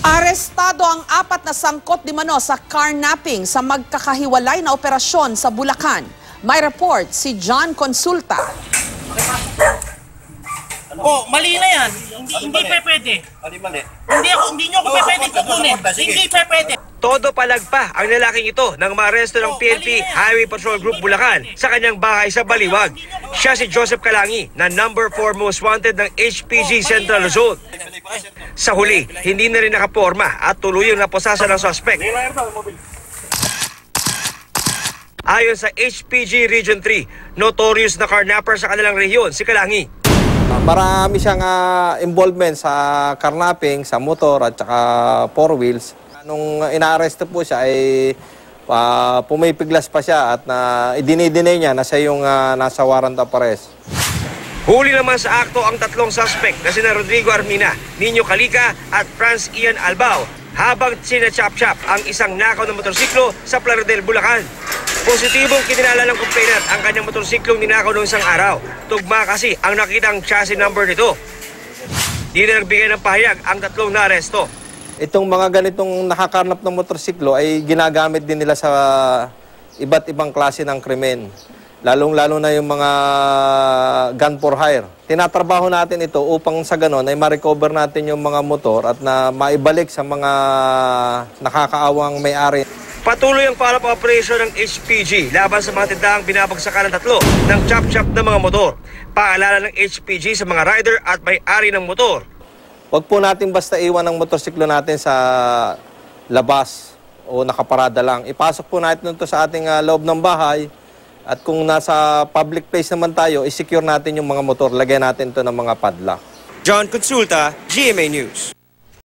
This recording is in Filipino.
Arestado ang 4 na sangkot di mano sa carnapping sa magkakahiwalay na operasyon sa Bulacan. May report si John Consulta. Oh, mali na yan. Hindi pwede. Hindi nyo ako pwede kukunin. Hindi pwede. Todo palag pa ang lalaking ito nang maaresto ng PNP Highway Patrol Group Bulacan sa kanyang bahay sa Baliwag. Siya si Joseph Calangi na number 4 most wanted ng HPG Central Luzon. Sa huli, hindi na rin nakaporma at tuluyang naposasa ng suspect. Ayon sa HPG Region 3, notorious na carnapper sa kanilang rehiyon si Calangi. Marami siyang involvement sa carnapping, sa motor at saka 4 wheels. Nung inaaresto po siya ay pumipiglas pa siya at idinidinay niya na siya yung nasa warrant of arrest. Huli naman sa akto ang 3 suspect na sina Rodrigo Armina, Nino Calica at Franz Ian Albao habang sinachap-chap ang isang nakaw na motorsiklo sa Plaridel, Bulacan. Positibong kinilala ng complainant ang kanyang motorsiklong ninakaw noong isang araw. Tugma kasi ang nakitang chassis number nito. Di na nagbigay ng pahayag ang 3 na aresto. Itong mga ganitong nakakarnap ng motorsiklo ay ginagamit din nila sa iba't ibang klase ng krimen. Lalong-lalo na yung mga gun for hire. Tinatrabaho natin ito upang sa ganon ay ma-recover natin yung mga motor at na maibalik sa mga nakakaawang may-ari. Patuloy ang follow-up operation ng HPG laban sa mga tindahang binabagsakan ng 3 ng chop-chop na mga motor. Paalala ng HPG sa mga rider at may-ari ng motor. Huwag po natin basta iwan ang motorsiklo natin sa labas o nakaparada lang. Ipasok po natin ito sa ating loob ng bahay at kung nasa public place naman tayo, i-secure natin yung mga motor. Lagyan natin ito ng mga padlock. John Consulta, GMA News.